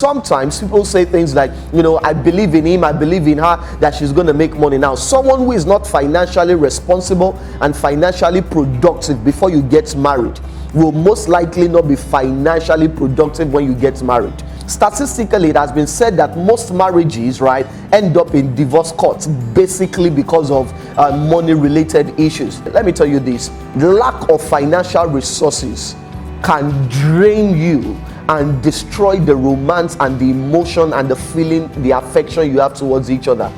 Sometimes people say things like, I believe in him, I believe in her, that she's going to make money. Now, someone who is not financially responsible and financially productive before you get married will most likely not be financially productive when you get married. Statistically, it has been said that most marriages, right, end up in divorce courts basically because of money-related issues. Let me tell you this: the lack of financial resources can drain you and destroy the romance and the emotion and the feeling, the affection you have towards each other.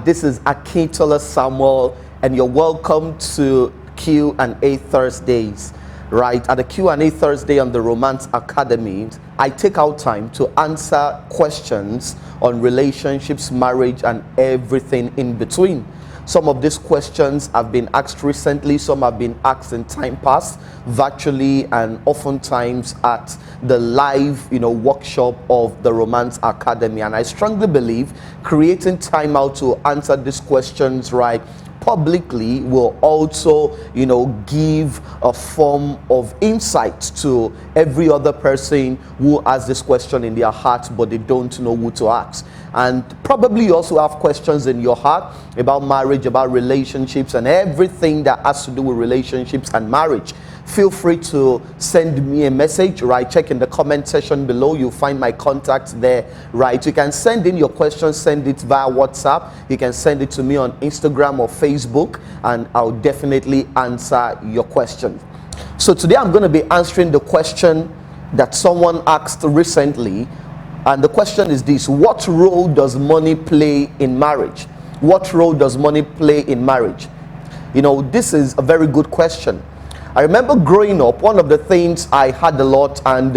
This is Akintola Samuel, and you're welcome to Q&A Thursdays. Right, at the Q&A Thursday on the Romance Academy, I take out time to answer questions on relationships, marriage, and everything in between. Some of these questions have been asked recently, some have been asked in time past, virtually, and oftentimes at the live, workshop of the Romance Academy. And I strongly believe creating time out to answer these questions, right, publicly will also, give a form of insight to every other person who has this question in their heart, but they don't know who to ask. And probably you also have questions in your heart about marriage, about relationships, and everything that has to do with relationships and marriage. Feel free to send me a message, right? Check in the comment section below. You'll find my contacts there, right? You can send in your questions, send it via WhatsApp. You can send it to me on Instagram or Facebook, and I'll definitely answer your question. So today I'm going to be answering the question that someone asked recently. And the question is this: what role does money play in marriage? What role does money play in marriage? This is a very good question. I remember growing up, one of the things I had a lot, and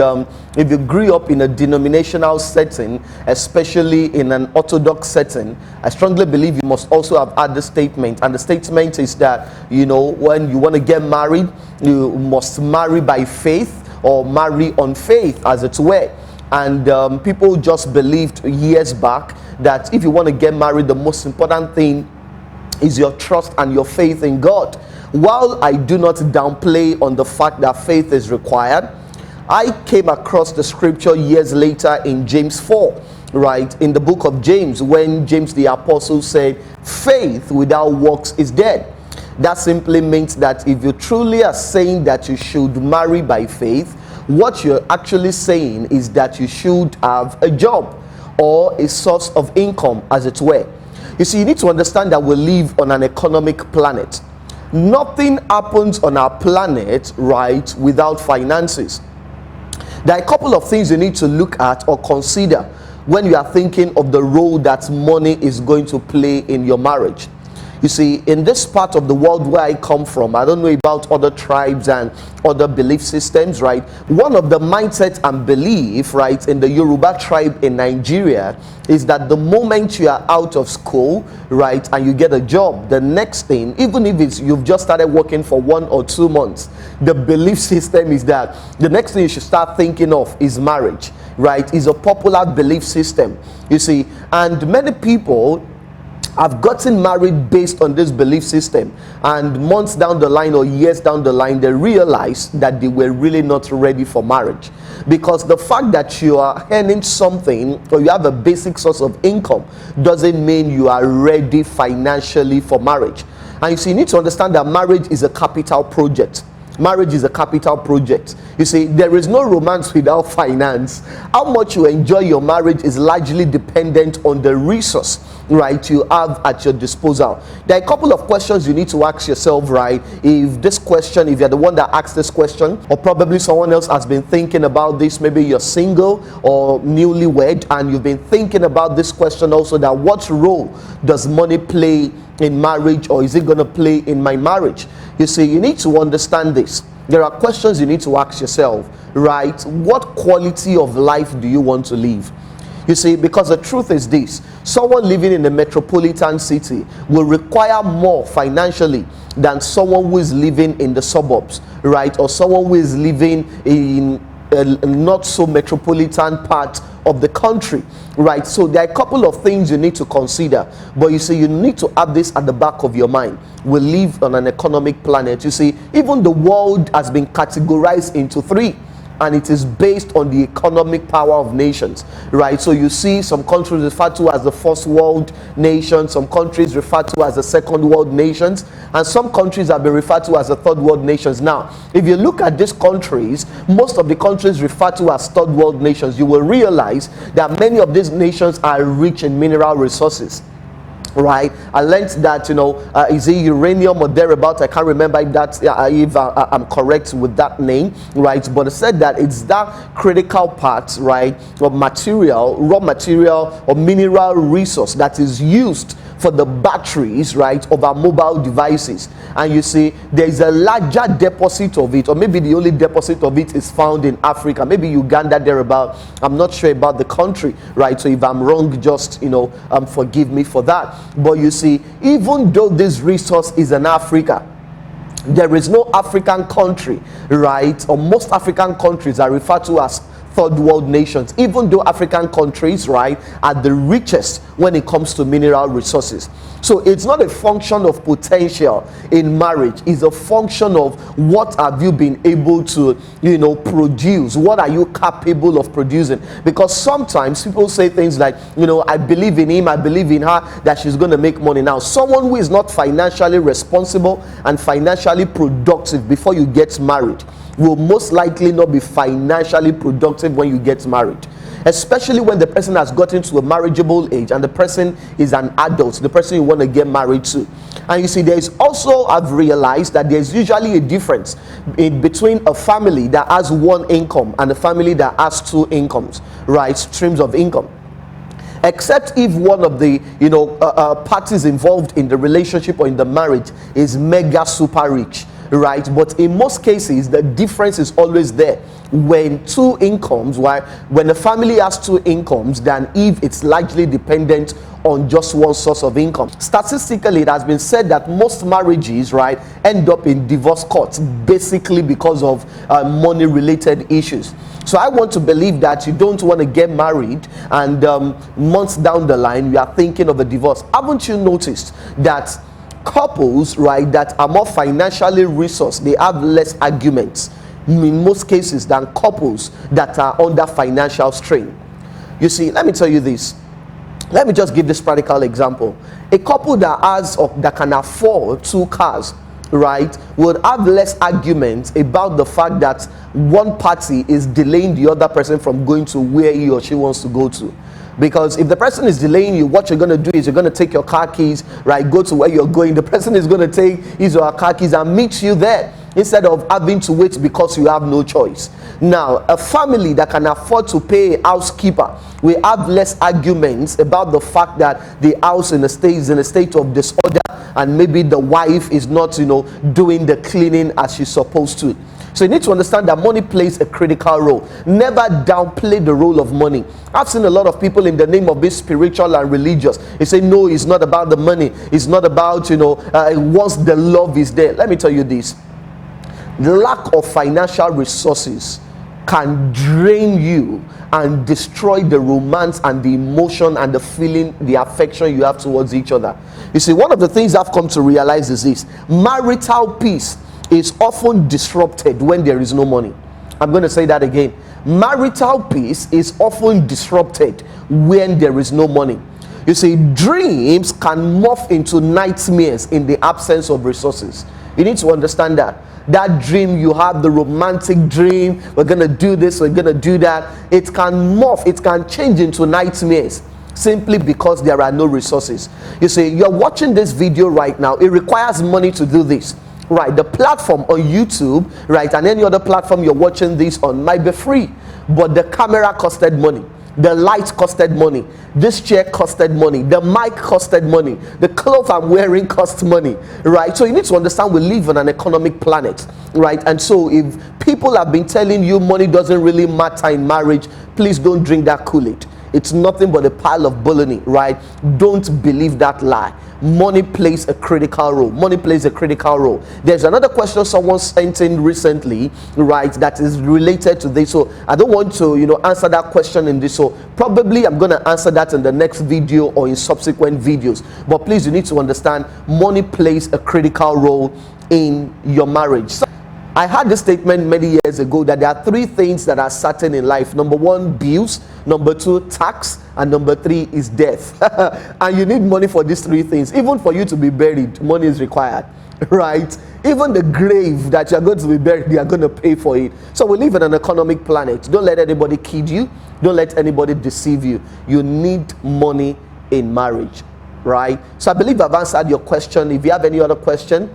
if you grew up in a denominational setting, especially in an orthodox setting, I strongly believe you must also have had the statement. And the statement is that, when you want to get married, you must marry by faith or marry on faith, as it were. And people just believed years back that if you want to get married, the most important thing is your trust and your faith in God. While I do not downplay on the fact that faith is required, I came across the scripture years later in James 4, right, in the book of James, when James the apostle said, faith without works is dead. That simply means that if you truly are saying that you should marry by faith, what you're actually saying is that you should have a job or a source of income, as it were. You see, you need to understand that we live on an economic planet. Nothing happens on our planet, right, without finances. There are a couple of things you need to look at or consider when you are thinking of the role that money is going to play in your marriage. You see, in this part of the world where I come from, I don't know about other tribes and other belief systems, right? One of the mindset and belief, right, in the Yoruba tribe in Nigeria is that the moment you are out of school, right, and you get a job, the next thing, even if you've just started working for 1 or 2 months, the belief system is that the next thing you should start thinking of is marriage, right? Is a popular belief system, you see. And many people have gotten married based on this belief system, and months down the line or years down the line, they realize that they were really not ready for marriage, because the fact that you are earning something or you have a basic source of income doesn't mean you are ready financially for marriage. And you see, you need to understand that marriage is a capital project. Marriage is a capital project. You see, there is no romance without finance. How much you enjoy your marriage is largely dependent on the resource, right, you have at your disposal. There are a couple of questions you need to ask yourself, right? If you're the one that asked this question, or probably someone else has been thinking about this, maybe you're single or newlywed and you've been thinking about this question also, that what role does money play in marriage, or is it going to play in my marriage? You see, you need to understand this. There are questions you need to ask yourself, right? What quality of life do you want to live? You see, because the truth is this: someone living in a metropolitan city will require more financially than someone who is living in the suburbs, right? Or someone who is living in not so metropolitan part of the country, right? So there are a couple of things you need to consider, but you see, you need to have this at the back of your mind. We live on an economic planet. You see, even the world has been categorized into three, and it is based on the economic power of nations, right? So you see some countries referred to as the first world nations, some countries referred to as the second world nations, and some countries have been referred to as the third world nations. Now, if you look at these countries, most of the countries referred to as third world nations, you will realize that many of these nations are rich in mineral resources. Right, I learned that, you know, is it uranium or thereabout? I can't remember if I'm correct with that name, right? But it said that it's that critical part, right, of material, raw material or mineral resource that is used for the batteries, right, of our mobile devices. And you see, there is a larger deposit of it, or maybe the only deposit of it is found in Africa, maybe Uganda thereabout. I'm not sure about the country, right? So if I'm wrong, just, you know, forgive me for that. But you see, even though this resource is in Africa, there is no African country, right, or most African countries are referred to as third world nations, even though African countries, right, are the richest when it comes to mineral resources. So it's not a function of potential in marriage, it's a function of what have you been able to, you know, produce, what are you capable of producing. Because sometimes people say things like, you know, I believe in him, I believe in her, that she's going to make money. Now, someone who is not financially responsible and financially productive before you get married will most likely not be financially productive when you get married, especially when the person has gotten to a marriageable age and the person is an adult, the person you want to get married to. And you see, there is also, I've realized that there's usually a difference between a family that has one income and a family that has two incomes, right, streams of income. Except if one of the, you know, parties involved in the relationship or in the marriage is mega super rich, right? But in most cases, the difference is always there when two incomes, right? When a family has two incomes, than if it's largely dependent on just one source of income. Statistically, it has been said that most marriages, right, end up in divorce courts basically because of money related issues. So I want to believe that you don't want to get married and months down the line you are thinking of a divorce. Haven't you noticed that couples, right, that are more financially resourced, they have less arguments in most cases than couples that are under financial strain? You see, let me tell you this. Let me just give this practical example. A couple that can afford two cars, right, would have less arguments about the fact that one party is delaying the other person from going to where he or she wants to go to. Because if the person is delaying you, what you're going to do is you're going to take your car keys, right, go to where you're going. The person is going to take his or her car keys and meet you there, instead of having to wait because you have no choice. Now, a family that can afford to pay a housekeeper will have less arguments about the fact that the house is in a state of disorder, and maybe the wife is not, you know, doing the cleaning as she's supposed to. So you need to understand that money plays a critical role. Never downplay the role of money. I've seen a lot of people in the name of being spiritual and religious, they say, no, it's not about the money. It's not about, you know, once the love is there. Let me tell you this. The lack of financial resources can drain you and destroy the romance and the emotion and the feeling, the affection you have towards each other. You see, one of the things I've come to realize is this: marital peace is often disrupted when there is no money. I'm going to say that again. Marital peace is often disrupted when there is no money. You see, dreams can morph into nightmares in the absence of resources. You need to understand that. That dream you have, the romantic dream, we're going to do this, we're going to do that, it can morph, it can change into nightmares simply because there are no resources. You see, you're watching this video right now, it requires money to do this. Right, the platform on YouTube, right, and any other platform you're watching this on might be free, but the camera costed money, the light costed money, this chair costed money, the mic costed money, the clothes I'm wearing cost money, right? So you need to understand we live on an economic planet, right? And so if people have been telling you money doesn't really matter in marriage, please don't drink that Kool-Aid. it's nothing but a pile of bologna, right? Don't believe that lie. Money plays a critical role. Money plays a critical role. There's another question someone sent in recently, right, that is related to this. So I don't want to, answer that question in this. So probably I'm going to answer that in the next video or in subsequent videos. But please, you need to understand money plays a critical role in your marriage. So I had this statement many years ago that there are 3 things that are certain in life. Number 1, bills. Number 2, tax. And number 3 is death. And you need money for these 3 things. Even for you to be buried, money is required, right? Even the grave that you're going to be buried, they are going to pay for it. So we live in an economic planet. Don't let anybody kid you. Don't let anybody deceive you. You need money in marriage, right? So I believe I've answered your question. If you have any other question,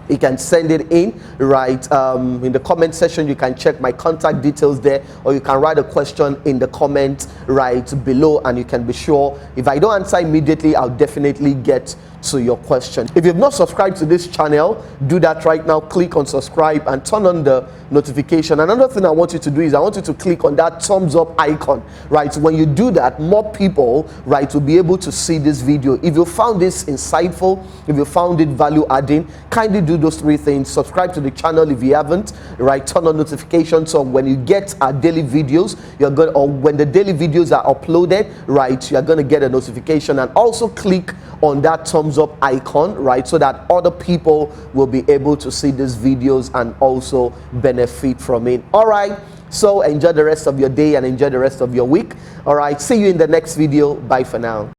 you can send it in, right? In the comment section, you can check my contact details there, or you can write a question in the comment right below, and you can be sure if I don't answer immediately, I'll definitely get to your question. If you've not subscribed to this channel, do that right now. Click on subscribe and turn on the notification. Another thing I want you to do is I want you to click on that thumbs up icon, right? When you do that, more people, right, will be able to see this video. If you found this insightful, if you found it value adding, kindly do those 3 things. Subscribe to the channel if you haven't, right? Turn on notifications so when you get our daily videos, or when the daily videos are uploaded, right, you're going to get a notification. And also click on that thumbs up icon, right, so that other people will be able to see these videos and also benefit from it. All right, so enjoy the rest of your day and enjoy the rest of your week. All right, see you in the next video. Bye for now.